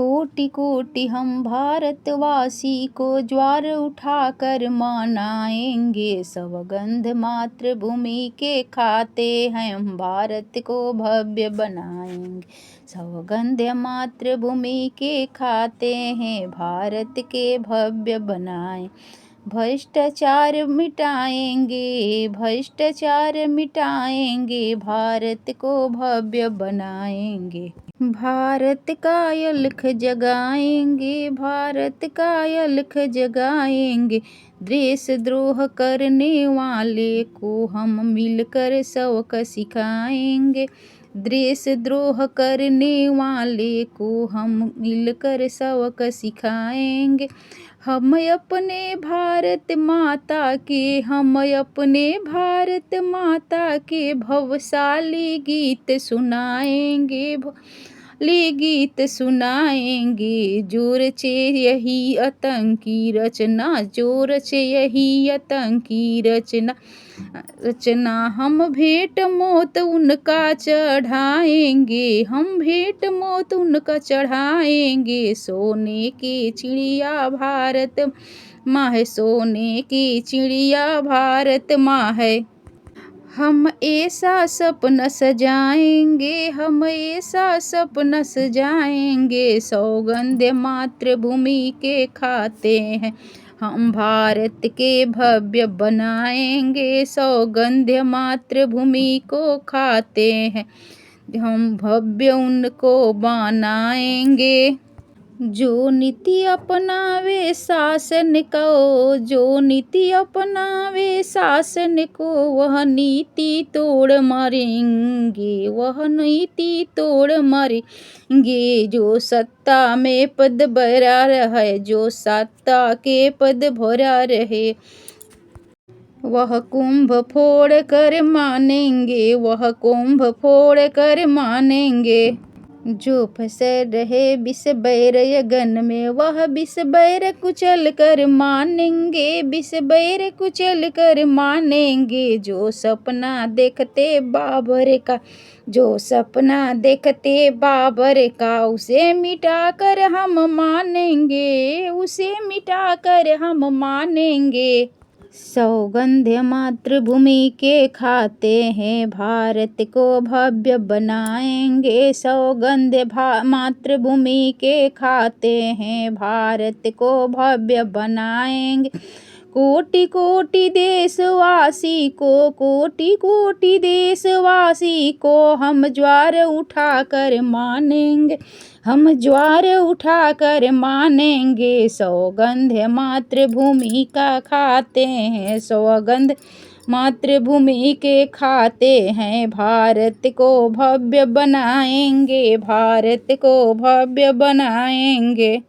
कोटि कोटि हम भारतवासी को ज्वार उठाकर मनाएंगे। सौगंध मातृभूमि के खाते हैं, हम भारत को भव्य बनाएंगे। सौगंध मातृभूमि के खाते हैं, भारत के भव्य बनाएं। भ्रष्टाचार मिटाएंगे, भ्रष्टाचार मिटाएंगे, भारत को भव्य बनाएंगे। भारत का अलख जगाएंगे, भारत का अलख जगाएंगे। देशद्रोह करने वाले को हम मिलकर सबक सिखाएंगे। देशद्रोह करने वाले को हम मिलकर सबक सिखाएंगे। हम अपने भारत माता के, हम अपने भारत माता के भवशाली गीत सुनाएंगे, गीत सुनाएंगे। जोर से यही आतंकी रचना, जोर से यही आतंकी रचना हम भेंट मौत उनका चढ़ाएंगे, हम भेंट मौत उनका चढ़ाएंगे। सोने की चिड़िया भारत माँ है, सोने की चिड़िया भारत माँ है। हम ऐसा सपना सजाएंगे, हम ऐसा सपना सजाएंगे। सौगंध मातृभूमि के खाते हैं, हम भारत के भव्य बनाएंगे। सौगंध मातृभूमि को खाते हैं, हम भव्य उनको बनाएंगे। जो नीति अपनावे शासन को, जो नीति अपनावे शासन को, वह नीति तोड़ मारेंगे, वह नीति तोड़ मारेंगे। जो सत्ता में पद भरा रहे, जो सत्ता के पद भरा रहे, वह कुंभ फोड़ कर मानेंगे, वह कुंभ फोड़ कर मानेंगे। जो फंसे रहे विष बैर यगन में, वह विष बैर कुचल कर मानेंगे, विष बैर कुचल कर मानेंगे। जो सपना देखते बाबर का, जो सपना देखते बाबर का, उसे मिटा कर हम मानेंगे, उसे मिटा कर हम मानेंगे। सौगंध मातृभूमि के खाते हैं, भारत को भव्य बनाएंगे। सौगंध मातृभूमि के खाते हैं, भारत को भव्य बनाएंगे। कोटि कोटि देशवासी को, कोटि कोटि देशवासी को हम ज्वार उठाकर मानेंगे, हम ज्वार उठाकर मानेंगे। सौगंध मातृभूमि का खाते हैं, सौगंध मातृभूमि के खाते हैं, भारत को भव्य बनाएंगे, भारत को भव्य बनाएंगे।